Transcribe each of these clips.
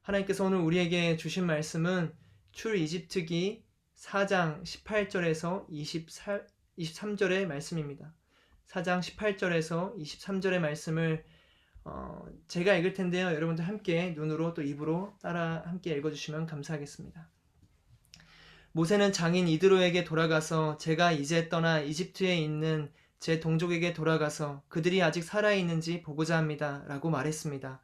하나님께서 오늘 우리에게 주신 말씀은 출 이집트기 4장 18절에서 23절의 말씀입니다. 4장 18절에서 23절의 말씀을 제가 읽을 텐데요. 여러분들 함께 눈으로 또 입으로 따라 함께 읽어주시면 감사하겠습니다. 모세는 장인 이드로에게 돌아가서 제가 이제 떠나 이집트에 있는 제 동족에게 돌아가서 그들이 아직 살아있는지 보고자 합니다. 라고 말했습니다.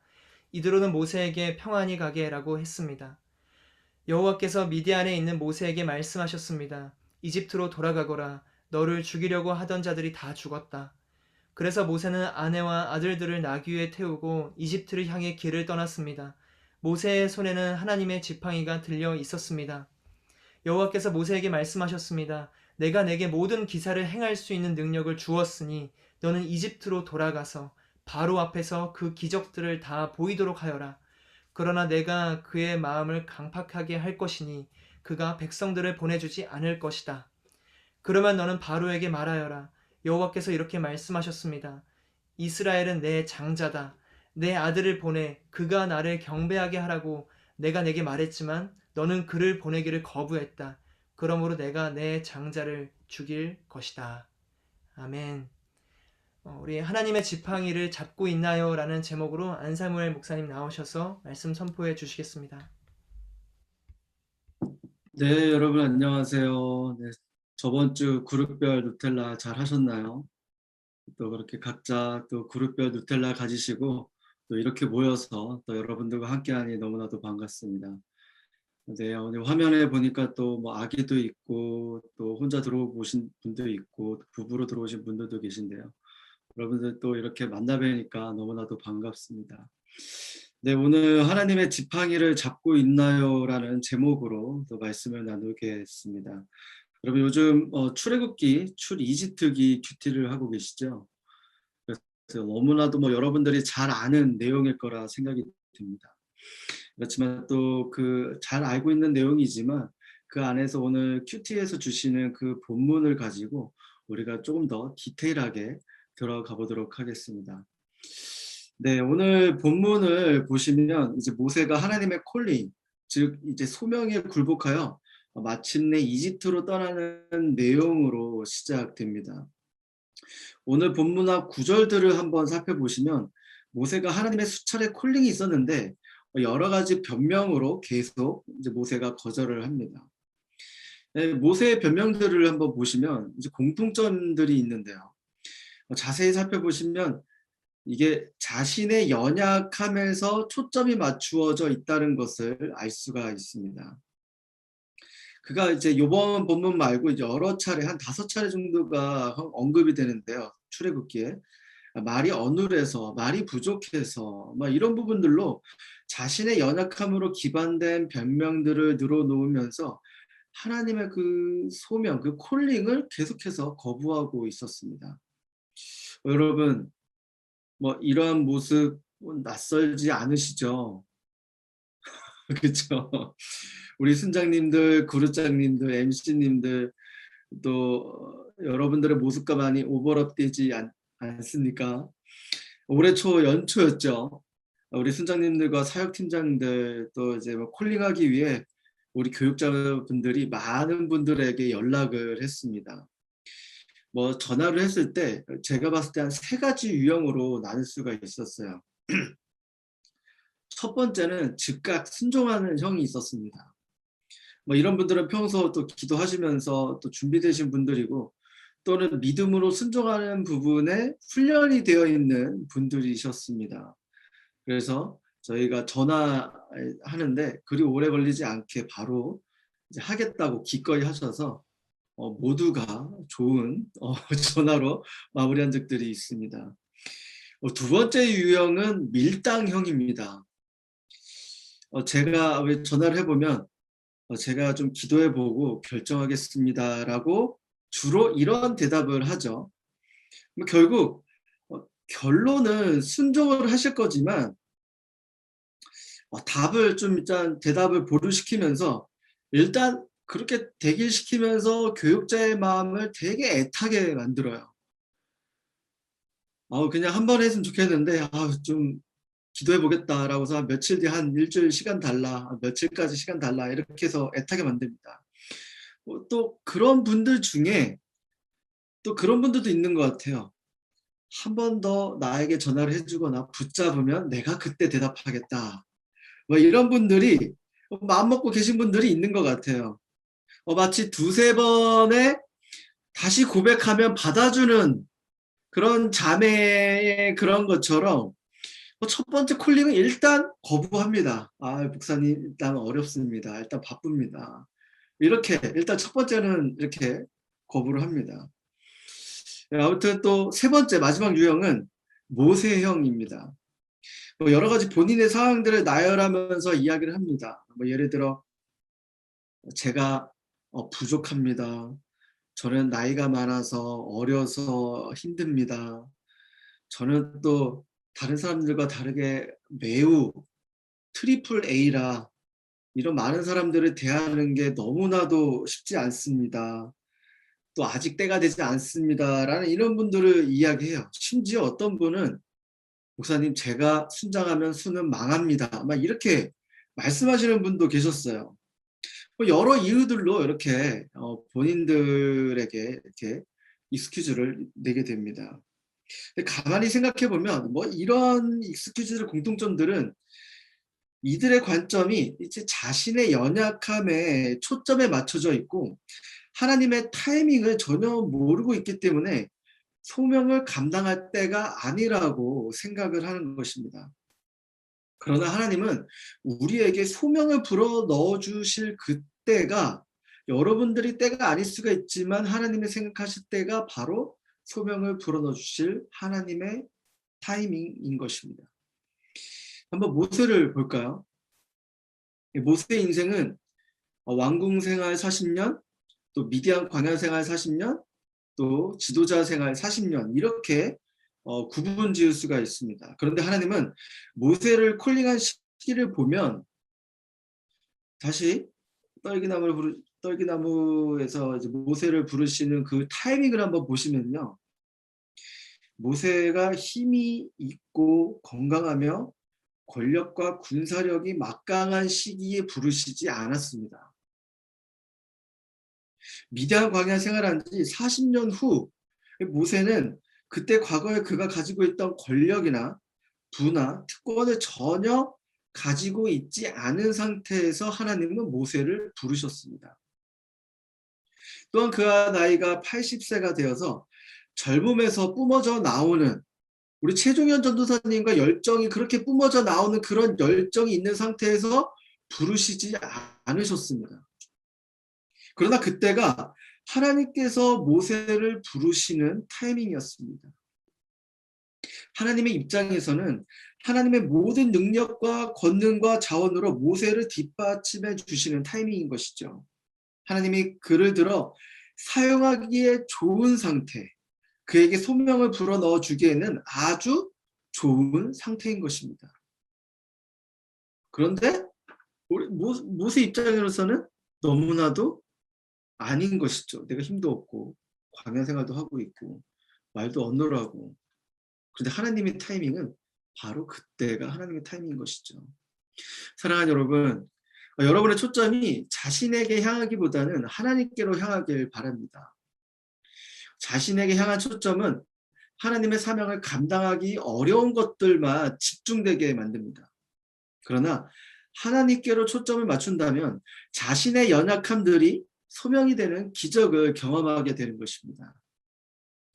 이드로는 모세에게 평안히 가게 라고 했습니다. 여호와께서 미디안에 있는 모세에게 말씀하셨습니다. 이집트로 돌아가거라. 너를 죽이려고 하던 자들이 다 죽었다. 그래서 모세는 아내와 아들들을 나귀 위에 태우고 이집트를 향해 길을 떠났습니다. 모세의 손에는 하나님의 지팡이가 들려 있었습니다. 여호와께서 모세에게 말씀하셨습니다. 내가 내게 모든 기사를 행할 수 있는 능력을 주었으니 너는 이집트로 돌아가서 바로 앞에서 그 기적들을 다 보이도록 하여라. 그러나 내가 그의 마음을 강팍하게 할 것이니 그가 백성들을 보내주지 않을 것이다. 그러면 너는 바로에게 말하여라. 여호와께서 이렇게 말씀하셨습니다. 이스라엘은 내 장자다. 내 아들을 보내 그가 나를 경배하게 하라고 내가 내게 말했지만 너는 그를 보내기를 거부했다. 그러므로 내가 내 장자를 죽일 것이다. 아멘. 우리 하나님의 지팡이를 잡고 있나요? 라는 제목으로 안사무엘 목사님 나오셔서 말씀 선포해 주시겠습니다. 네, 여러분 안녕하세요. 네, 저번 주 그룹별 누텔라 잘 하셨나요? 또 그렇게 각자 또 그룹별 누텔라 가지시고 또 이렇게 모여서 또 여러분들과 함께하니 너무나도 반갑습니다. 네, 오늘 화면에 보니까 또 뭐 아기도 있고 또 혼자 들어오신 분도 있고 부부로 들어오신 분들도 계신데요. 여러분들 또 이렇게 만나 뵈니까 너무나도 반갑습니다. 네, 오늘 하나님의 지팡이를 잡고 있나요? 라는 제목으로 또 말씀을 나누겠습니다. 여러분 요즘 출애굽기, 출이집트기 큐티를 하고 계시죠? 그래서 너무나도 뭐 여러분들이 잘 아는 내용일 거라 생각이 듭니다. 그렇지만 또 그 잘 알고 있는 내용이지만 그 안에서 오늘 큐티에서 주시는 그 본문을 가지고 우리가 조금 더 디테일하게 들어가 보도록 하겠습니다. 네, 오늘 본문을 보시면 이제 모세가 하나님의 콜링, 즉 이제 소명에 굴복하여 마침내 이집트로 떠나는 내용으로 시작됩니다. 오늘 본문 앞 구절들을 한번 살펴보시면 모세가 하나님의 수차례 콜링이 있었는데 여러 가지 변명으로 계속 이제 모세가 거절을 합니다. 네, 모세의 변명들을 한번 보시면 이제 공통점들이 있는데요. 자세히 살펴보시면 이게 자신의 연약함에서 초점이 맞추어져 있다는 것을 알 수가 있습니다. 그가 이제 요번 본문 말고 이제 여러 차례 한 5차례 정도가 언급이 되는데요. 출애굽기에 말이 어눌해서 말이 부족해서 막 이런 부분들로 자신의 연약함으로 기반된 변명들을 늘어놓으면서 하나님의 그 소명, 그 콜링을 계속해서 거부하고 있었습니다. 여러분 뭐 이러한 모습 낯설지 않으시죠? 그렇죠? 우리 순장님들, 그룹장님들, MC님들 또 여러분들의 모습과 많이 오버랩되지 않습니까? 올해 초 연초였죠. 우리 순장님들과 사역팀장들 또 이제 뭐 콜링하기 위해 우리 교육자분들이 많은 분들에게 연락을 했습니다. 뭐 전화를 했을 때 제가 봤을 때 한 3가지 유형으로 나눌 수가 있었어요. 첫 번째는 즉각 순종하는 형이 있었습니다. 뭐 이런 분들은 평소 또 기도하시면서 또 준비되신 분들이고 또는 믿음으로 순종하는 부분에 훈련이 되어 있는 분들이셨습니다. 그래서 저희가 전화하는데 그리 오래 걸리지 않게 바로 이제 하겠다고 기꺼이 하셔서 모두가 좋은 전화로 마무리한 적들이 있습니다. 두 번째 유형은 밀당형입니다. 제가 왜 전화를 해보면 제가 좀 기도해보고 결정하겠습니다라고 주로 이런 대답을 하죠. 뭐 결국 결론은 순종을 하실 거지만 답을 좀 일단 대답을 보류시키면서 일단 그렇게 대기시키면서 교육자의 마음을 되게 애타게 만들어요. 그냥 한 번 했으면 좋겠는데 좀 기도해 보겠다라고 해서 한 며칠 뒤에 한 일주일 시간 달라, 며칠까지 시간 달라 이렇게 해서 애타게 만듭니다. 또 그런 분들 중에 또 그런 분들도 있는 것 같아요. 한 번 더 나에게 전화를 해주거나 붙잡으면 내가 그때 대답하겠다. 뭐 이런 분들이 마음 먹고 계신 분들이 있는 것 같아요. 마치 두세 번에 다시 고백하면 받아주는 그런 자매의 그런 것처럼 첫 번째 콜링은 일단 거부합니다. 목사님 일단 어렵습니다. 일단 바쁩니다. 이렇게 일단 첫 번째는 이렇게 거부를 합니다. 아무튼 또 세 번째 마지막 유형은 모세형입니다. 여러 가지 본인의 상황들을 나열하면서 이야기를 합니다. 예를 들어 제가 부족합니다. 저는 나이가 많아서 어려서 힘듭니다. 저는 또 다른 사람들과 다르게 매우 트리플 A라 이런 많은 사람들을 대하는 게 너무나도 쉽지 않습니다. 또 아직 때가 되지 않습니다라는 이런 분들을 이야기해요. 심지어 어떤 분은 목사님 제가 순장하면 수는 망합니다. 막 이렇게 말씀하시는 분도 계셨어요. 여러 이유들로 이렇게 본인들에게 이렇게 익스큐즈를 내게 됩니다. 근데 가만히 생각해 보면 이런 익스큐즈들 공통점들은 이들의 관점이 이제 자신의 연약함에 초점에 맞춰져 있고 하나님의 타이밍을 전혀 모르고 있기 때문에 소명을 감당할 때가 아니라고 생각을 하는 것입니다. 그러나 하나님은 우리에게 소명을 불어 넣어 주실 그때가 여러분들이 때가 아닐 수가 있지만 하나님이 생각하실 때가 바로 소명을 불어 넣어 주실 하나님의 타이밍인 것입니다. 한번 모세를 볼까요? 모세의 인생은 왕궁 생활 40년, 또 미디안 광야 생활 40년, 또 지도자 생활 40년 이렇게 구분 지을 수가 있습니다. 그런데 하나님은 모세를 콜링한 시기를 보면 다시 떨기나무에서 이제 모세를 부르시는 그 타이밍을 한번 보시면요. 모세가 힘이 있고 건강하며 권력과 군사력이 막강한 시기에 부르시지 않았습니다. 미디안 광야 생활한 지 40년 후 모세는 그때 과거에 그가 가지고 있던 권력이나 부나 특권을 전혀 가지고 있지 않은 상태에서 하나님은 모세를 부르셨습니다. 또한 그가 나이가 80세가 되어서 젊음에서 뿜어져 나오는 우리 최종현 전도사님과 열정이 그렇게 뿜어져 나오는 그런 열정이 있는 상태에서 부르시지 않으셨습니다. 그러나 그때가 하나님께서 모세를 부르시는 타이밍이었습니다. 하나님의 입장에서는 하나님의 모든 능력과 권능과 자원으로 모세를 뒷받침해 주시는 타이밍인 것이죠. 하나님이 그를 들어 사용하기에 좋은 상태, 그에게 소명을 불어넣어 주기에는 아주 좋은 상태인 것입니다. 그런데 우리 모세 입장으로서는 너무나도 아닌 것이죠. 내가 힘도 없고 광야 생활도 하고 있고 말도 언어라고. 그런데 하나님의 타이밍은 바로 그때가 하나님의 타이밍인 것이죠. 사랑하는 여러분, 여러분의 초점이 자신에게 향하기보다는 하나님께로 향하길 바랍니다. 자신에게 향한 초점은 하나님의 사명을 감당하기 어려운 것들만 집중되게 만듭니다. 그러나 하나님께로 초점을 맞춘다면 자신의 연약함들이 소명이 되는 기적을 경험하게 되는 것입니다.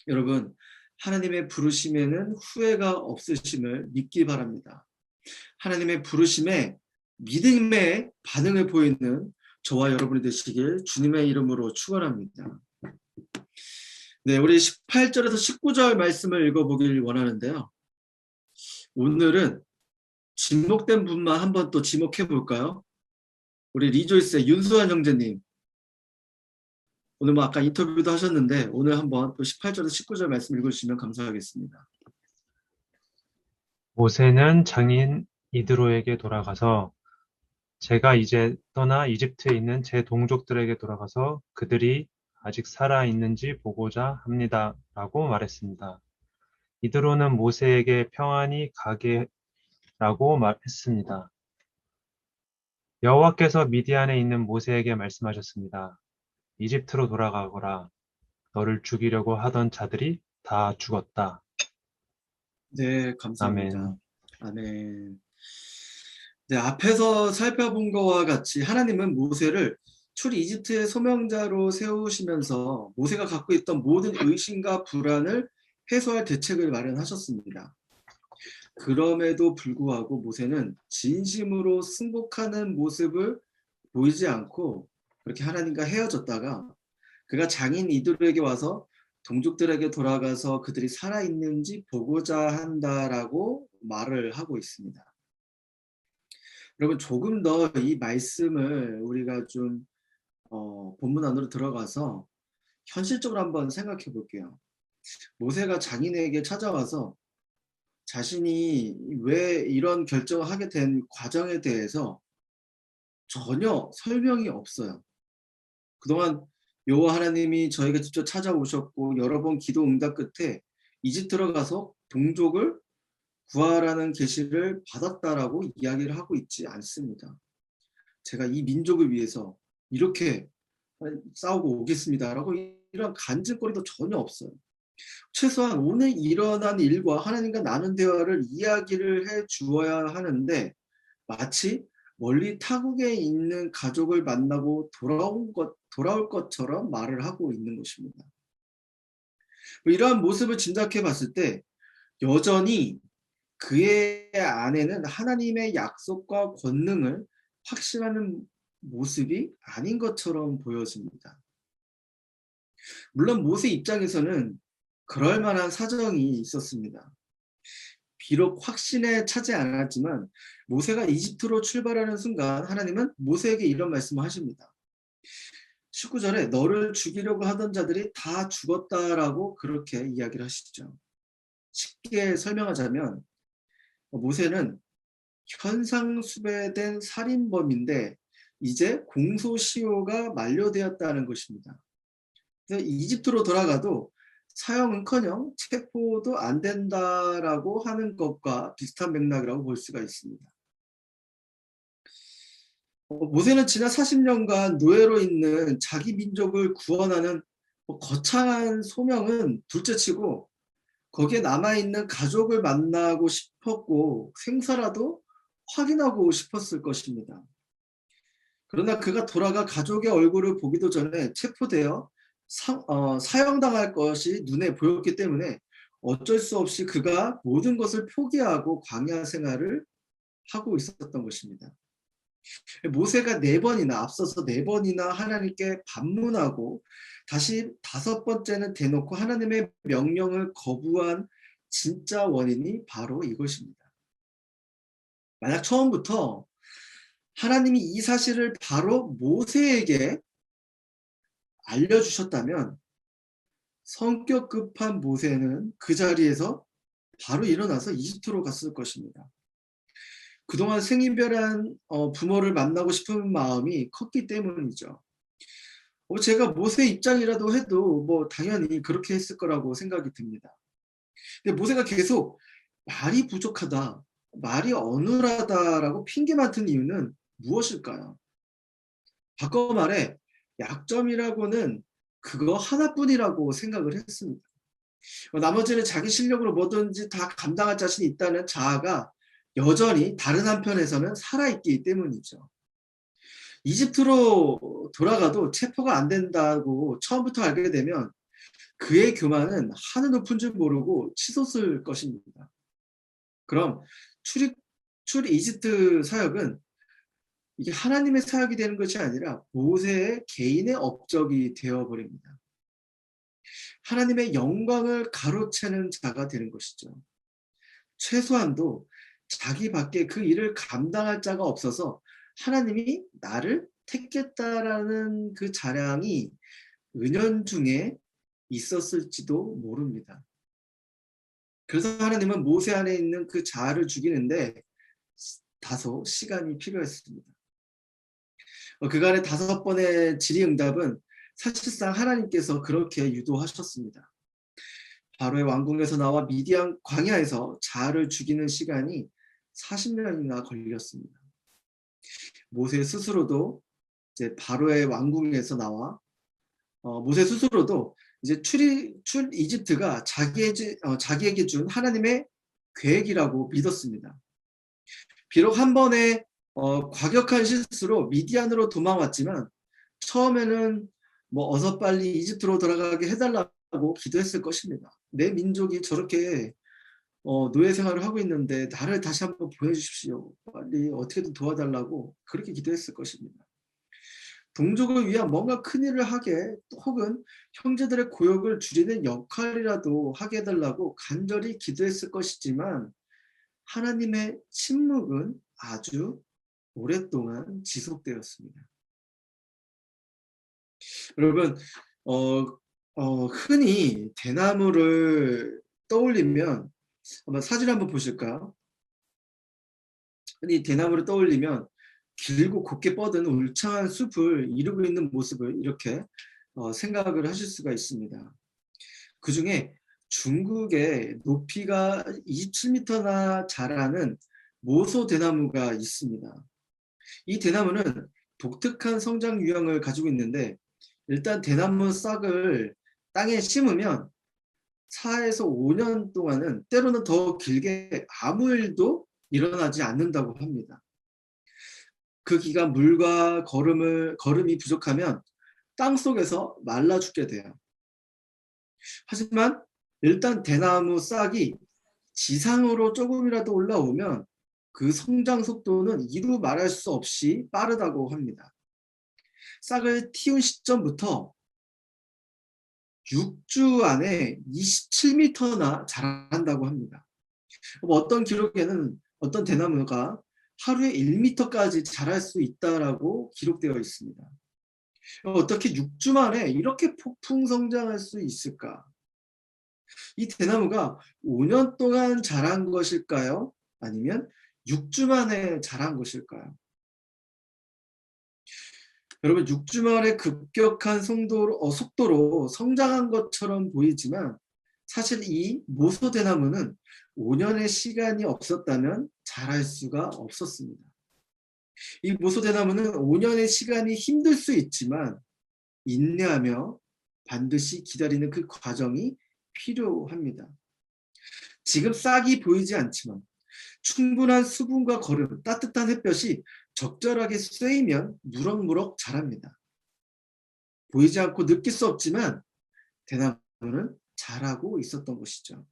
여러분, 하나님의 부르심에는 후회가 없으심을 믿기 바랍니다. 하나님의 부르심에 믿음의 반응을 보이는 저와 여러분이 되시길 주님의 이름으로 축원합니다. 네, 우리 18절에서 19절 말씀을 읽어보길 원하는데요. 오늘은 지목된 분만 한번 또 지목해 볼까요? 우리 리조이스의 윤수환 형제님. 오늘 뭐 아까 인터뷰도 하셨는데 오늘 한번 또 18절에서 19절 말씀 읽어주시면 감사하겠습니다. 모세는 장인 이드로에게 돌아가서 제가 이제 떠나 이집트에 있는 제 동족들에게 돌아가서 그들이 아직 살아 있는지 보고자 합니다라고 말했습니다. 이드로는 모세에게 평안히 가게 라고 말했습니다. 여호와께서 미디안에 있는 모세에게 말씀하셨습니다. 이집트로 돌아가거라. 너를 죽이려고 하던 자들이 다 죽었다. 네, 감사합니다. 아멘. 아멘. 네, 앞에서 살펴본 것과 같이 하나님은 모세를 출이집트의 소명자로 세우시면서 모세가 갖고 있던 모든 의심과 불안을 해소할 대책을 마련하셨습니다. 그럼에도 불구하고 모세는 진심으로 승복하는 모습을 보이지 않고 그렇게 하나님과 헤어졌다가 그가 장인 이들에게 와서 동족들에게 돌아가서 그들이 살아있는지 보고자 한다라고 말을 하고 있습니다. 여러분 조금 더 이 말씀을 우리가 좀 본문 안으로 들어가서 현실적으로 한번 생각해 볼게요. 모세가 장인에게 찾아와서 자신이 왜 이런 결정을 하게 된 과정에 대해서 전혀 설명이 없어요. 그동안 여호와 하나님이 저에게 직접 찾아오셨고 여러 번 기도 응답 끝에 이집트로 가서 동족을 구하라는 계시를 받았다라고 이야기를 하고 있지 않습니다. 제가 이 민족을 위해서 이렇게 싸우고 오겠습니다라고 이런 간증거리도 전혀 없어요. 최소한 오늘 일어난 일과 하나님과 나눈 대화를 이야기를 해 주어야 하는데 마치 멀리 타국에 있는 가족을 만나고 돌아올 것처럼 말을 하고 있는 것입니다. 이러한 모습을 짐작해 봤을 때 여전히 그의 안에는 하나님의 약속과 권능을 확신하는 모습이 아닌 것처럼 보여집니다. 물론 모세 입장에서는 그럴 만한 사정이 있었습니다. 비록 확신에 차지 않았지만 모세가 이집트로 출발하는 순간 하나님은 모세에게 이런 말씀을 하십니다. 19절에 너를 죽이려고 하던 자들이 다 죽었다라고 그렇게 이야기를 하시죠. 쉽게 설명하자면 모세는 현상수배된 살인범인데 이제 공소시효가 만료되었다는 것입니다. 그래서 이집트로 돌아가도 사형은커녕 체포도 안 된다라고 하는 것과 비슷한 맥락이라고 볼 수가 있습니다. 모세는 지난 40년간 노예로 있는 자기 민족을 구원하는 거창한 소명은 둘째치고 거기에 남아있는 가족을 만나고 싶었고 생사라도 확인하고 싶었을 것입니다. 그러나 그가 돌아가 가족의 얼굴을 보기도 전에 체포되어 사형당할 것이 눈에 보였기 때문에 어쩔 수 없이 그가 모든 것을 포기하고 광야 생활을 하고 있었던 것입니다. 모세가 앞서서 4번이나 하나님께 반문하고 다시 5번째는 대놓고 하나님의 명령을 거부한 진짜 원인이 바로 이것입니다. 만약 처음부터 하나님이 이 사실을 바로 모세에게 알려주셨다면 성격 급한 모세는 그 자리에서 바로 일어나서 이집트로 갔을 것입니다. 그동안 생이별한 부모를 만나고 싶은 마음이 컸기 때문이죠. 제가 모세 입장이라도 해도 당연히 그렇게 했을 거라고 생각이 듭니다. 근데 모세가 계속 말이 부족하다, 말이 어눌하다라고 핑계만 든 이유는 무엇일까요? 바꿔 말해 약점이라고는 그거 하나뿐이라고 생각을 했습니다. 나머지는 자기 실력으로 뭐든지 다 감당할 자신이 있다는 자아가 여전히 다른 한편에서는 살아있기 때문이죠. 이집트로 돌아가도 체포가 안 된다고 처음부터 알게 되면 그의 교만은 하늘 높은 줄 모르고 치솟을 것입니다. 그럼 출 이집트 사역은 이게 하나님의 사역이 되는 것이 아니라 모세의 개인의 업적이 되어버립니다. 하나님의 영광을 가로채는 자가 되는 것이죠. 최소한도 자기밖에 그 일을 감당할 자가 없어서 하나님이 나를 택했다라는 그 자랑이 은연중에 있었을지도 모릅니다. 그래서 하나님은 모세 안에 있는 그 자아를 죽이는데 다소 시간이 필요했습니다. 그간의 5번의 질의응답은 사실상 하나님께서 그렇게 유도하셨습니다. 바로의 왕궁에서 나와 미디안 광야에서 자아를 죽이는 시간이 40년이나 걸렸습니다. 모세 스스로도 이제 바로의 왕궁에서 나와 모세 스스로도 이제 출 이집트가 자기에게 준 하나님의 계획이라고 믿었습니다. 비록 한 번의 과격한 실수로 미디안으로 도망왔지만 처음에는 뭐 어서 빨리 이집트로 돌아가게 해달라고 기도했을 것입니다. 내 민족이 저렇게 노예 생활을 하고 있는데 나를 다시 한번 보내주십시오. 빨리 어떻게든 도와달라고 그렇게 기도했을 것입니다. 동족을 위한 뭔가 큰일을 하게 혹은 형제들의 고역을 줄이는 역할이라도 하게 해달라고 간절히 기도했을 것이지만 하나님의 침묵은 아주 오랫동안 지속되었습니다. 여러분, 흔히 대나무를 떠올리면 한번 사진 한번 보실까요? 흔히 대나무를 떠올리면 길고 곱게 뻗은 울창한 숲을 이루고 있는 모습을 이렇게 생각을 하실 수가 있습니다. 그 중에 중국에 높이가 27m나 자라는 모소 대나무가 있습니다. 이 대나무는 독특한 성장 유형을 가지고 있는데 일단 대나무 싹을 땅에 심으면 4에서 5년 동안은 때로는 더 길게 아무 일도 일어나지 않는다고 합니다. 그 기간 물과 거름이 부족하면 땅속에서 말라 죽게 돼요. 하지만 일단 대나무 싹이 지상으로 조금이라도 올라오면 그 성장 속도는 이루 말할 수 없이 빠르다고 합니다. 싹을 틔운 시점부터 6주 안에 27m나 자란다고 합니다. 어떤 기록에는 어떤 대나무가 하루에 1m까지 자랄 수 있다라고 기록되어 있습니다. 어떻게 6주 만에 이렇게 폭풍 성장할 수 있을까? 이 대나무가 5년 동안 자란 것일까요? 아니면 6주 만에 자란 것일까요? 여러분 6주 만에 급격한 속도로 성장한 것처럼 보이지만 사실 이 모소 대나무는 5년의 시간이 없었다면 자랄 수가 없었습니다. 이 모소 대나무는 5년의 시간이 힘들 수 있지만 인내하며 반드시 기다리는 그 과정이 필요합니다. 지금 싹이 보이지 않지만 충분한 수분과 거름, 따뜻한 햇볕이 적절하게 쐬이면 무럭무럭 자랍니다. 보이지 않고 느낄 수 없지만 대나무는 자라고 있었던 것이죠.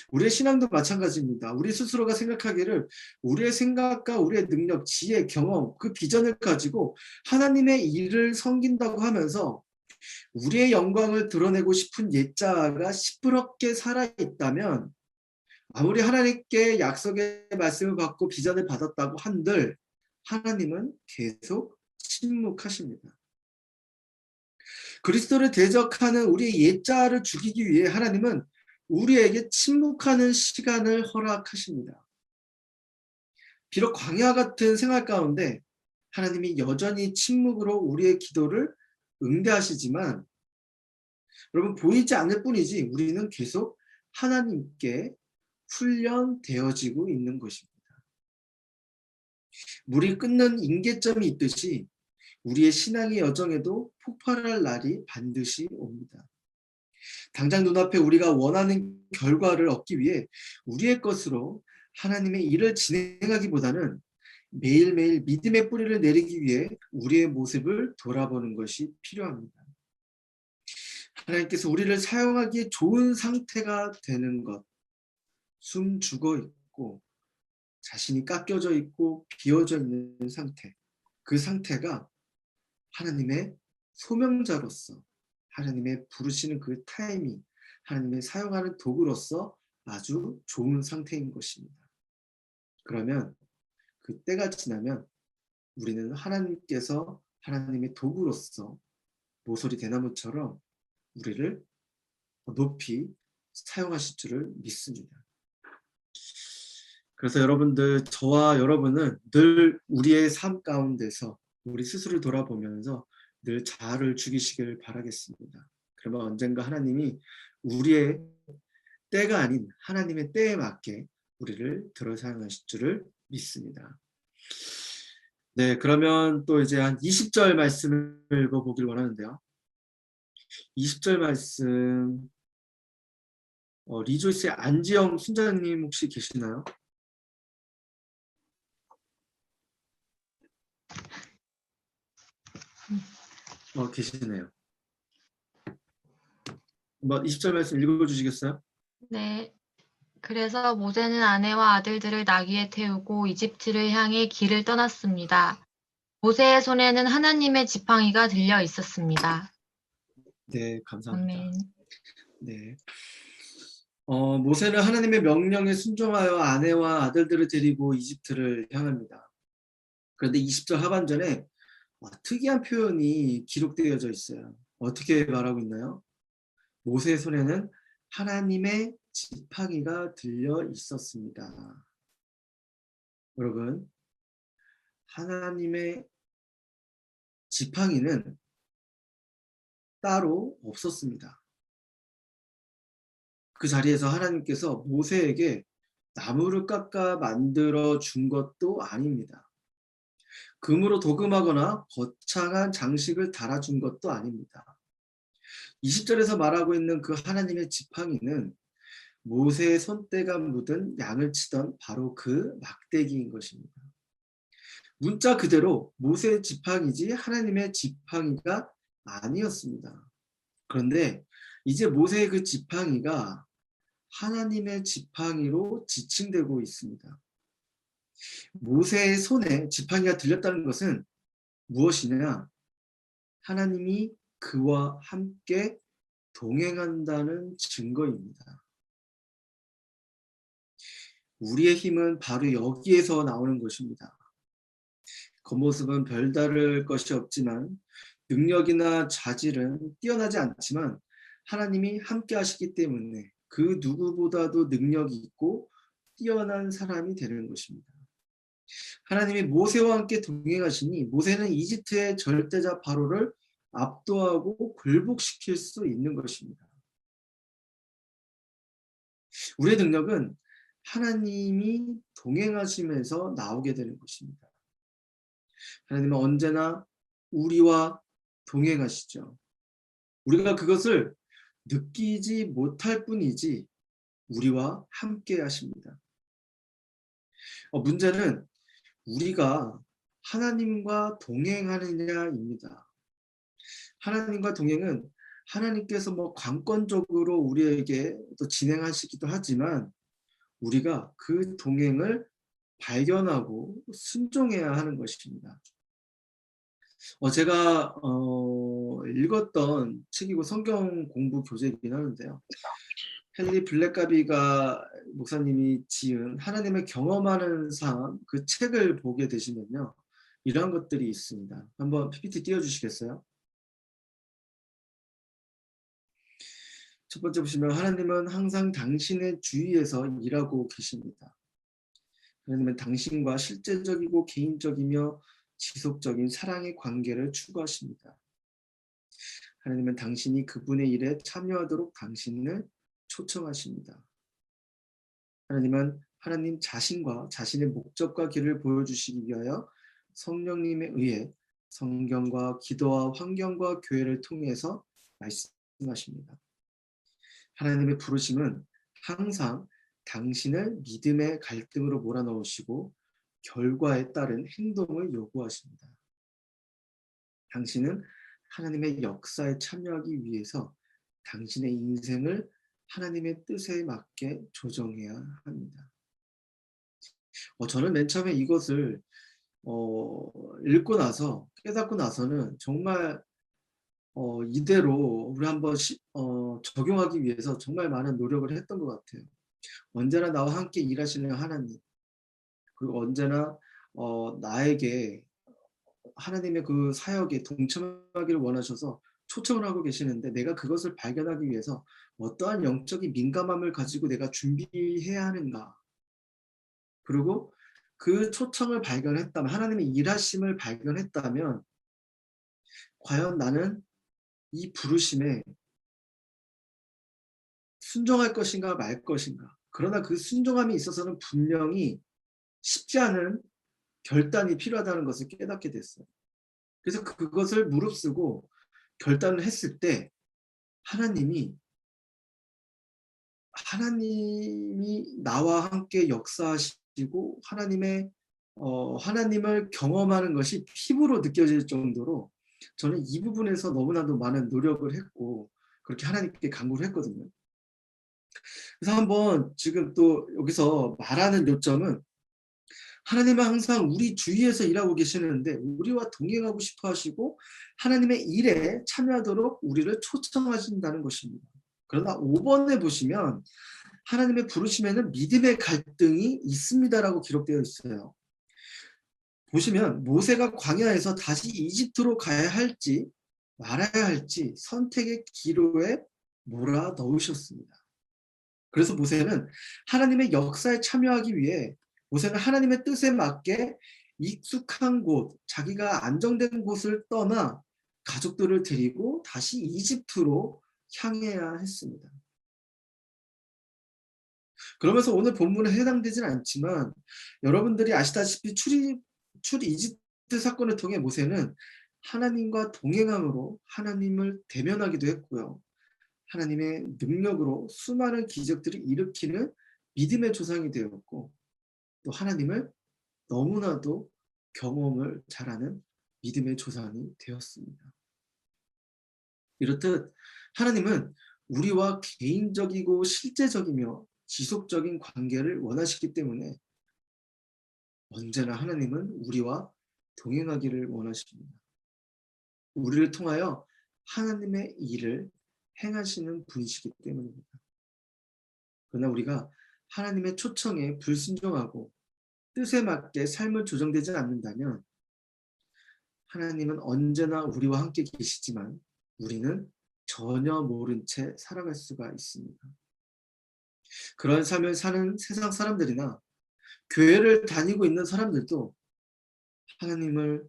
우리의 신앙도 마찬가지입니다. 우리 스스로가 생각하기를 우리의 생각과 우리의 능력, 지혜, 경험, 그 비전을 가지고 하나님의 일을 섬긴다고 하면서 우리의 영광을 드러내고 싶은 옛자가 시퍼렇게 살아있다면 아무리 하나님께 약속의 말씀을 받고 비전을 받았다고 한들 하나님은 계속 침묵하십니다. 그리스도를 대적하는 우리의 옛자를 죽이기 위해 하나님은 우리에게 침묵하는 시간을 허락하십니다. 비록 광야 같은 생활 가운데 하나님이 여전히 침묵으로 우리의 기도를 응대하시지만 여러분 보이지 않을 뿐이지 우리는 계속 하나님께 훈련되어지고 있는 것입니다. 물이 끓는 임계점이 있듯이 우리의 신앙의 여정에도 폭발할 날이 반드시 옵니다. 당장 눈앞에 우리가 원하는 결과를 얻기 위해 우리의 것으로 하나님의 일을 진행하기보다는 매일매일 믿음의 뿌리를 내리기 위해 우리의 모습을 돌아보는 것이 필요합니다. 하나님께서 우리를 사용하기에 좋은 상태가 되는 것, 숨 죽어 있고 자신이 깎여져 있고 비어져 있는 상태, 그 상태가 하나님의 소명자로서 하나님의 부르시는 그 타이밍, 하나님의 사용하는 도구로서 아주 좋은 상태인 것입니다. 그러면 그 때가 지나면 우리는 하나님께서 하나님의 도구로서 모서리 대나무처럼 우리를 높이 사용하실 줄을 믿습니다. 그래서 여러분들, 저와 여러분은 늘 우리의 삶 가운데서 우리 스스로를 돌아보면서 늘 자아를 죽이시길 바라겠습니다. 그러면 언젠가 하나님이 우리의 때가 아닌 하나님의 때에 맞게 우리를 들어 사용하실 줄을 믿습니다. 네, 그러면 또 이제 한 20절 말씀을 읽어보길 원하는데요. 20절 말씀, 리조이스의 안지영 순자님 혹시 계시나요? 계시네요. 한번 20절 말씀 읽어주시겠어요? 네. 그래서 모세는 아내와 아들들을 나귀에 태우고 이집트를 향해 길을 떠났습니다. 모세의 손에는 하나님의 지팡이가 들려 있었습니다. 네, 감사합니다. 아멘. 네. 모세는 하나님의 명령에 순종하여 아내와 아들들을 데리고 이집트를 향합니다. 그런데 20절 하반전에 특이한 표현이 기록되어져 있어요. 어떻게 말하고 있나요? 모세의 손에는 하나님의 지팡이가 들려 있었습니다. 여러분, 하나님의 지팡이는 따로 없었습니다. 그 자리에서 하나님께서 모세에게 나무를 깎아 만들어 준 것도 아닙니다. 금으로 도금하거나 거창한 장식을 달아준 것도 아닙니다. 20절에서 말하고 있는 그 하나님의 지팡이는 모세의 손때가 묻은 양을 치던 바로 그 막대기인 것입니다. 문자 그대로 모세의 지팡이지 하나님의 지팡이가 아니었습니다. 그런데 이제 모세의 그 지팡이가 하나님의 지팡이로 지칭되고 있습니다. 모세의 손에 지팡이가 들렸다는 것은 무엇이냐? 하나님이 그와 함께 동행한다는 증거입니다. 우리의 힘은 바로 여기에서 나오는 것입니다. 겉모습은 별다를 것이 없지만 능력이나 자질은 뛰어나지 않지만 하나님이 함께 하시기 때문에 그 누구보다도 능력이 있고 뛰어난 사람이 되는 것입니다. 하나님이 모세와 함께 동행하시니 모세는 이집트의 절대자 바로를 압도하고 굴복시킬 수 있는 것입니다. 우리의 능력은 하나님이 동행하시면서 나오게 되는 것입니다. 하나님은 언제나 우리와 동행하시죠. 우리가 그것을 느끼지 못할 뿐이지 우리와 함께 하십니다. 문제는 우리가 하나님과 동행하느냐입니다. 하나님과 동행은 하나님께서 관건적으로 우리에게 또 진행하시기도 하지만 우리가 그 동행을 발견하고 순종해야 하는 것입니다. 제가 읽었던 책이고 성경 공부 교재이긴 하는데요. 헨리 블랙가비가 목사님이 지은 하나님을 경험하는 삶, 그 책을 보게 되시면요. 이런 것들이 있습니다. 한번 PPT 띄워주시겠어요? 첫 번째 보시면 하나님은 항상 당신의 주위에서 일하고 계십니다. 하나님은 당신과 실제적이고 개인적이며 지속적인 사랑의 관계를 추구하십니다. 하나님은 당신이 그분의 일에 참여하도록 당신을 초청하십니다. 하나님은 하나님 자신과 자신의 목적과 길을 보여주시기 위하여 성령님에 의해 성경과 기도와 환경과 교회를 통해서 말씀하십니다. 하나님의 부르심은 항상 당신을 믿음의 갈등으로 몰아넣으시고 결과에 따른 행동을 요구하십니다. 당신은 하나님의 역사에 참여하기 위해서 당신의 인생을 하나님의 뜻에 맞게 조정해야 합니다. 저는 맨 처음에 이것을 읽고 나서 깨닫고 나서는 정말 이대로 우리 한번 적용하기 위해서 정말 많은 노력을 했던 것 같아요. 언제나 나와 함께 일하시는 하나님, 그리고 언제나 나에게 하나님의 그 사역에 동참하기를 원하셔서 초청을 하고 계시는데 내가 그것을 발견하기 위해서 어떠한 영적인 민감함을 가지고 내가 준비해야 하는가. 그리고 그 초청을 발견했다면, 하나님의 일하심을 발견했다면 과연 나는 이 부르심에 순종할 것인가 말 것인가. 그러나 그 순종함에 있어서는 분명히 쉽지 않은 결단이 필요하다는 것을 깨닫게 됐어요. 그래서 그것을 무릅쓰고 결단을 했을 때 하나님이 나와 함께 역사하시고 하나님을 경험하는 것이 피부로 느껴질 정도로 저는 이 부분에서 너무나도 많은 노력을 했고 그렇게 하나님께 간구를 했거든요. 그래서 한번 지금 또 여기서 말하는 요점은 하나님은 항상 우리 주위에서 일하고 계시는데 우리와 동행하고 싶어 하시고 하나님의 일에 참여하도록 우리를 초청하신다는 것입니다. 그러나 5번에 보시면 하나님의 부르심에는 믿음의 갈등이 있습니다라고 기록되어 있어요. 보시면 모세가 광야에서 다시 이집트로 가야 할지 말아야 할지 선택의 기로에 몰아 넣으셨습니다. 그래서 모세는 하나님의 역사에 참여하기 위해 모세는 하나님의 뜻에 맞게 익숙한 곳, 자기가 안정된 곳을 떠나 가족들을 데리고 다시 이집트로 향해야 했습니다. 그러면서 오늘 본문에 해당되진 않지만 여러분들이 아시다시피 출 이집트 사건을 통해 모세는 하나님과 동행함으로 하나님을 대면하기도 했고요. 하나님의 능력으로 수많은 기적들을 일으키는 믿음의 조상이 되었고 또 하나님을 너무나도 경험을 잘하는 믿음의 조상이 되었습니다. 이렇듯 하나님은 우리와 개인적이고 실제적이며 지속적인 관계를 원하시기 때문에 언제나 하나님은 우리와 동행하기를 원하십니다. 우리를 통하여 하나님의 일을 행하시는 분이시기 때문입니다. 그러나 우리가 하나님의 초청에 불순종하고 뜻에 맞게 삶을 조정되지 않는다면 하나님은 언제나 우리와 함께 계시지만 우리는 전혀 모른 채 살아갈 수가 있습니다. 그런 삶을 사는 세상 사람들이나 교회를 다니고 있는 사람들도 하나님을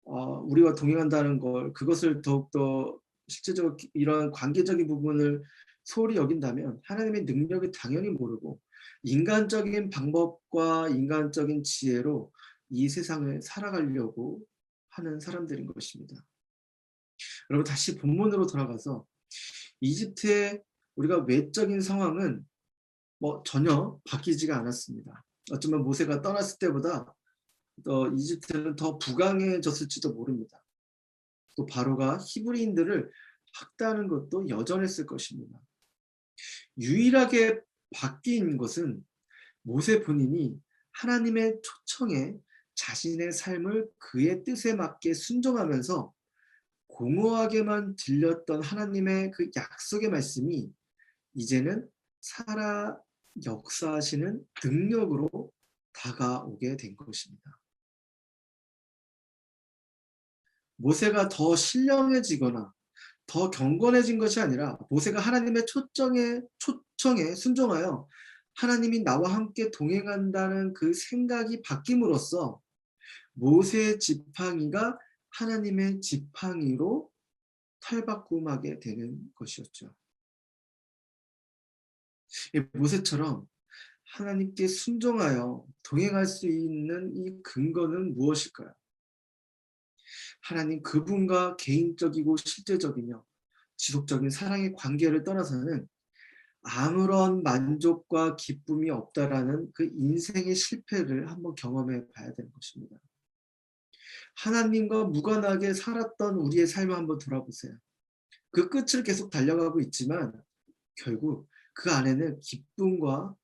우리와 동행한다는 걸 그것을 더욱더 실제적으로 이런 관계적인 부분을 소홀히 여긴다면 하나님의 능력을 당연히 모르고 인간적인 방법과 인간적인 지혜로 이 세상을 살아가려고 하는 사람들인 것입니다. 여러분 다시 본문으로 돌아가서 이집트의 우리가 외적인 상황은 전혀 바뀌지가 않았습니다. 어쩌면 모세가 떠났을 때보다 이집트는 더 부강해졌을지도 모릅니다. 또 바로가 히브리인들을 학대하는 것도 여전했을 것입니다. 유일하게 바뀐 것은 모세 본인이 하나님의 초청에 자신의 삶을 그의 뜻에 맞게 순종하면서 공허하게만 들렸던 하나님의 그 약속의 말씀이 이제는 살아 역사하시는 능력으로 다가오게 된 것입니다. 모세가 더 신령해지거나 더 경건해진 것이 아니라 모세가 하나님의 초청에 순종하여 하나님이 나와 함께 동행한다는 그 생각이 바뀜으로써 모세의 지팡이가 하나님의 지팡이로 탈바꿈하게 되는 것이었죠. 모세처럼 하나님께 순종하여 동행할 수 있는 이 근거는 무엇일까요? 하나님 그분과 개인적이고 실제적이며 지속적인 사랑의 관계를 떠나서는 아무런 만족과 기쁨이 없다라는 그 인생의 실패를 한번 경험해 봐야 되는 것입니다. 하나님과 무관하게 살았던 우리의 삶을 한번 돌아보세요. 그 끝을 계속 달려가고 있지만 결국 그 안에는 기쁨과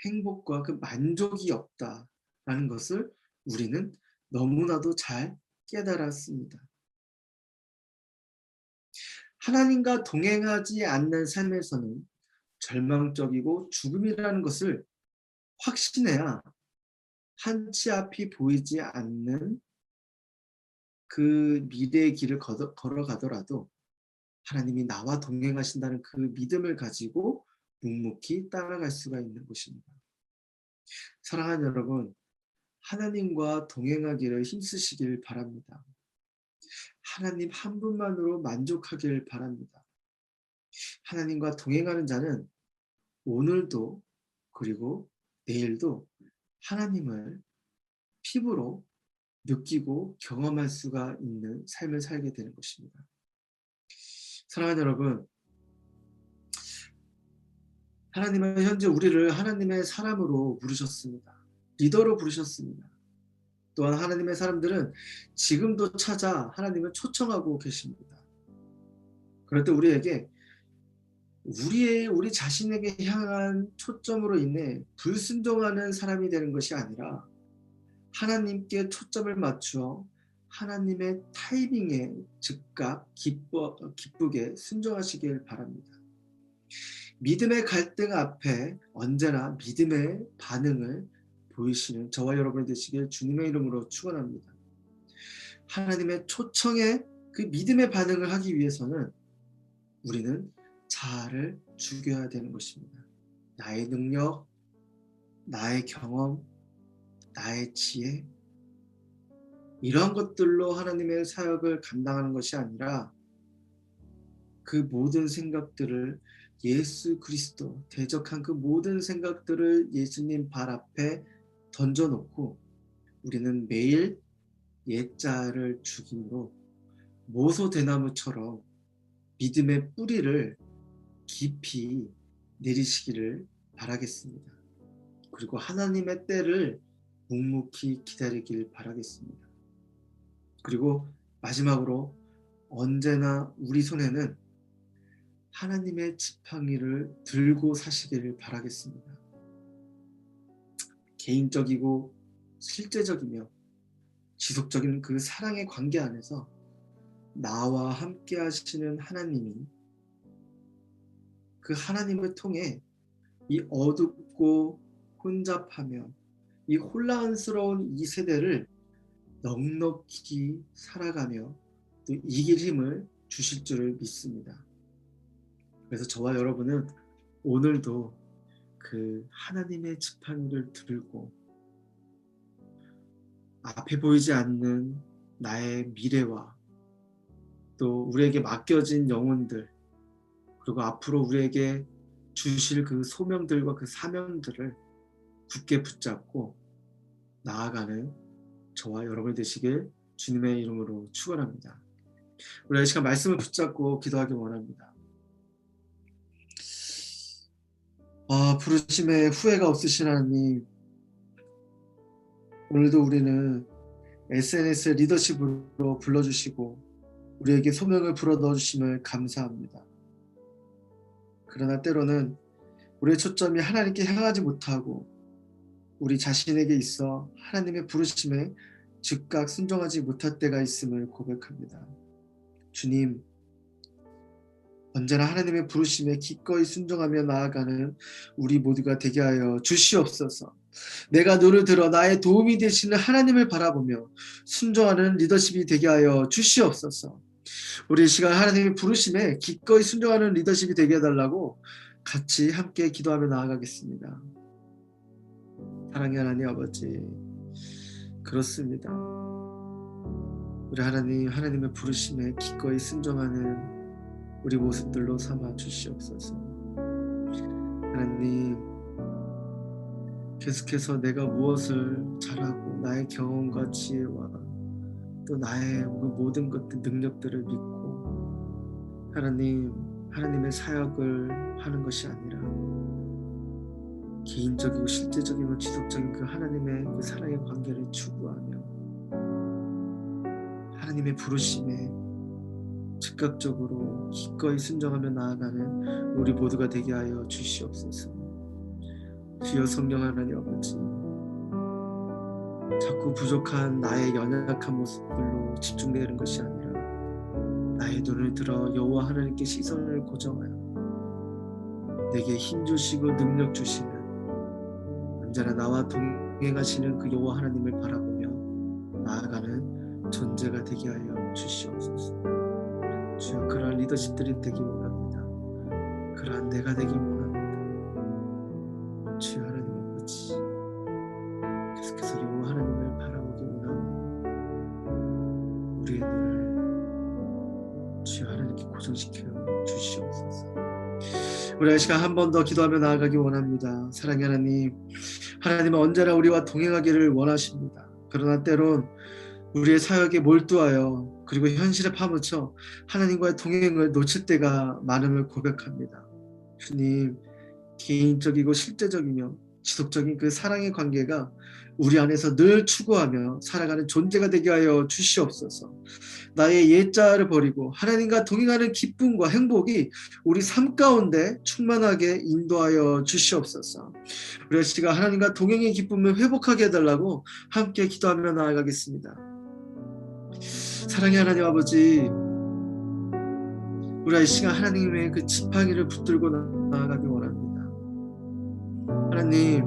행복과 그 만족이 없다라는 것을 우리는 너무나도 잘 깨달았습니다. 하나님과 동행하지 않는 삶에서는 절망적이고 죽음이라는 것을 확신해야 한치 앞이 보이지 않는 그 미래의 길을 걸어가더라도 하나님이 나와 동행하신다는 그 믿음을 가지고 묵묵히 따라갈 수가 있는 것입니다. 사랑하는 여러분, 하나님과 동행하기를 힘쓰시길 바랍니다. 하나님 한 분만으로 만족하길 바랍니다. 하나님과 동행하는 자는 오늘도 그리고 내일도 하나님을 피부로 느끼고 경험할 수가 있는 삶을 살게 되는 것입니다. 사랑하는 여러분, 하나님은 현재 우리를 하나님의 사람으로 부르셨습니다. 리더로 부르셨습니다. 또한 하나님의 사람들은 지금도 찾아 하나님을 초청하고 계십니다. 그럴 때 우리에게 우리 자신에게 향한 초점으로 인해 불순종하는 사람이 되는 것이 아니라 하나님께 초점을 맞추어 하나님의 타이밍에 즉각 기쁘게 순종하시길 바랍니다. 믿음의 갈등 앞에 언제나 믿음의 반응을 보이시는 저와 여러분이 되시길 주님의 이름으로 축원합니다. 하나님의 초청에 그 믿음의 반응을 하기 위해서는 우리는 자아를 죽여야 되는 것입니다. 나의 능력, 나의 경험, 나의 지혜, 이러한 것들로 하나님의 사역을 감당하는 것이 아니라 그 모든 생각들을 예수 그리스도, 대적한 그 모든 생각들을 예수님 발 앞에 던져놓고 우리는 매일 옛자를 죽임으로 모소대나무처럼 믿음의 뿌리를 깊이 내리시기를 바라겠습니다. 그리고 하나님의 때를 묵묵히 기다리길 바라겠습니다. 그리고 마지막으로 언제나 우리 손에는 하나님의 지팡이를 들고 사시기를 바라겠습니다. 개인적이고 실제적이며 지속적인 그 사랑의 관계 안에서 나와 함께 하시는 하나님이 그 하나님을 통해 이 어둡고 혼잡하며 이 혼란스러운 이 세대를 넉넉히 살아가며 또 이길 힘을 주실 줄을 믿습니다. 그래서 저와 여러분은 오늘도 그 하나님의 지팡이를 들고 앞에 보이지 않는 나의 미래와 또 우리에게 맡겨진 영혼들, 그리고 앞으로 우리에게 주실 그 소명들과 그 사명들을 굳게 붙잡고 나아가는 저와 여러분이 되시길 주님의 이름으로 축원합니다. 우리 이 시간 말씀을 붙잡고 기도하기 원합니다. 부르심에 후회가 없으신 하나님, 오늘도 우리는 SNS의 리더십으로 불러주시고 우리에게 소명을 불어넣어주심을 감사합니다. 그러나 때로는 우리의 초점이 하나님께 향하지 못하고 우리 자신에게 있어 하나님의 부르심에 즉각 순종하지 못할 때가 있음을 고백합니다. 주님, 언제나 하나님의 부르심에 기꺼이 순종하며 나아가는 우리 모두가 되게 하여 주시옵소서. 내가 눈을 들어 나의 도움이 되시는 하나님을 바라보며 순종하는 리더십이 되게 하여 주시옵소서. 우리 이 시간 하나님의 부르심에 기꺼이 순종하는 리더십이 되게 해달라고 같이 함께 기도하며 나아가겠습니다. 사랑의 하나님 아버지, 그렇습니다. 우리 하나님의 부르심에 기꺼이 순종하는 우리 모습들로 삼아 주시옵소서. 하나님, 계속해서 내가 무엇을 잘하고 나의 경험과 지혜와 또 나의 모든 것들, 능력들을 믿고 하나님의 사역을 하는 것이 아니라 개인적이고 실제적이고 지속적인 그 하나님의 그 사랑의 관계를 추구하며 하나님의 부르심에 즉각적으로 기꺼이 순종하며 나아가는 우리 모두가 되게 하여 주시옵소서. 주여 성령 하나님 아버지, 자꾸 부족한 나의 연약한 모습들로 집중되는 것이 아니라 나의 눈을 들어 여호와 하나님께 시선을 고정하여 내게 힘 주시고 능력 주시는 언제나 나와 동행하시는 그 여호와 하나님을 바라보며 나아가는 존재가 되게 하여 주시옵소서. 주여, 그러한 리더십들이 되기 원합니다. 그러한 내가 되기 원합니다. 주여 하나님 아버지, 계속해서 여호와 하나님을 바라보기 원하고 우리의 눈을 주여 하나님께 고정시켜 주시옵소서. 우리 이 시간 한 번 더 기도하며 나아가기 원합니다. 사랑의 하나님, 하나님은 언제나 우리와 동행하기를 원하십니다. 그러나 때론 우리의 사역에 몰두하여 그리고 현실에 파묻혀 하나님과의 동행을 놓칠 때가 많음을 고백합니다. 주님, 개인적이고 실제적이며 지속적인 그 사랑의 관계가 우리 안에서 늘 추구하며 살아가는 존재가 되게 하여 주시옵소서. 나의 옛자를 버리고 하나님과 동행하는 기쁨과 행복이 우리 삶 가운데 충만하게 인도하여 주시옵소서. 우리 씨가 하나님과 동행의 기쁨을 회복하게 해달라고 함께 기도하며 나아가겠습니다. 사랑의 하나님 아버지, 우리 씨가 하나님의 그 지팡이를 붙들고 나아가기 원합니다. 하나님,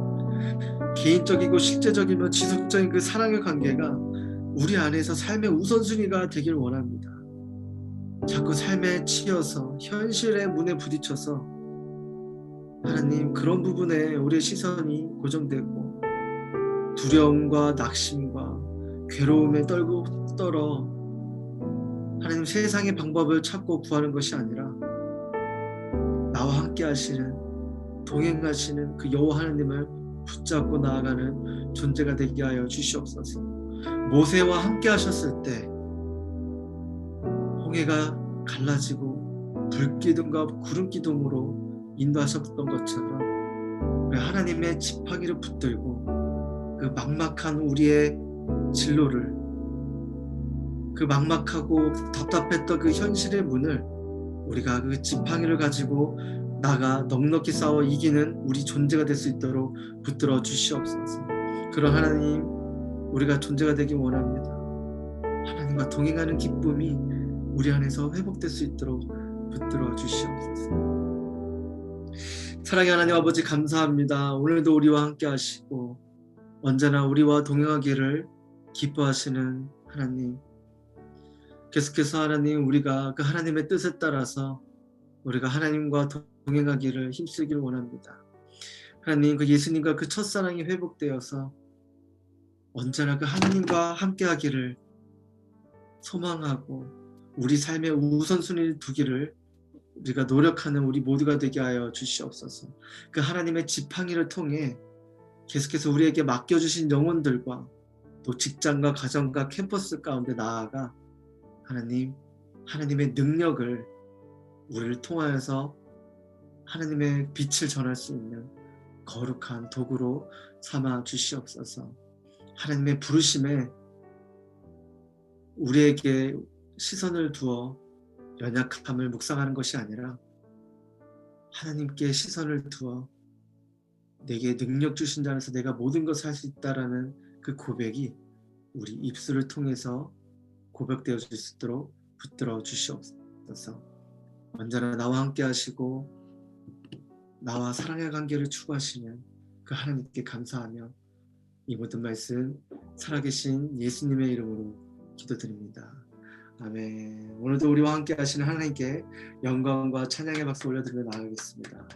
개인적이고 실제적이며 지속적인 그 사랑의 관계가 우리 안에서 삶의 우선순위가 되길 원합니다. 자꾸 삶에 치여서 현실의 문에 부딪혀서 하나님, 그런 부분에 우리의 시선이 고정되고 두려움과 낙심과 괴로움에 떨어 하나님, 세상의 방법을 찾고 구하는 것이 아니라 나와 함께 하시는, 동행하시는 그 여호와 하나님을 붙잡고 나아가는 존재가 되게 하여 주시옵소서. 모세와 함께 하셨을 때 홍해가 갈라지고 불기둥과 구름기둥으로 인도하셨던 것처럼 우리 하나님의 지팡이를 붙들고 그 막막한 우리의 진로를, 그 막막하고 답답했던 그 현실의 문을 우리가 그 지팡이를 가지고 나가 넉넉히 싸워 이기는 우리 존재가 될 수 있도록 붙들어 주시옵소서. 그런 하나님, 우리가 존재가 되기 원합니다. 하나님과 동행하는 기쁨이 우리 안에서 회복될 수 있도록 붙들어 주시옵소서. 사랑의 하나님 아버지, 감사합니다. 오늘도 우리와 함께 하시고 언제나 우리와 동행하기를 기뻐하시는 하나님, 계속해서 하나님, 우리가 그 하나님의 뜻에 따라서 우리가 하나님과 동행하기를 힘쓰기를 원합니다. 하나님, 그 예수님과 그 첫사랑이 회복되어서 언제나 그 하나님과 함께하기를 소망하고 우리 삶의 우선순위를 두기를 우리가 노력하는 우리 모두가 되게 하여 주시옵소서. 그 하나님의 지팡이를 통해 계속해서 우리에게 맡겨주신 영혼들과 또 직장과 가정과 캠퍼스 가운데 나아가 하나님, 하나님의 능력을 우리를 통하여서 하나님의 빛을 전할 수 있는 거룩한 도구로 삼아 주시옵소서. 하나님의 부르심에 우리에게 시선을 두어 연약함을 묵상하는 것이 아니라 하나님께 시선을 두어 내게 능력 주신 자 안에서 내가 모든 것을 할 수 있다라는 그 고백이 우리 입술을 통해서 고백되어질 수 있도록 붙들어 주시옵소서. 언제나 나와 함께 하시고 나와 사랑의 관계를 추구하시는 그 하나님께 감사하며 이 모든 말씀 살아계신 예수님의 이름으로 기도드립니다. 아멘. 오늘도 우리와 함께 하시는 하나님께 영광과 찬양의 박수 올려드리며 나아가겠습니다.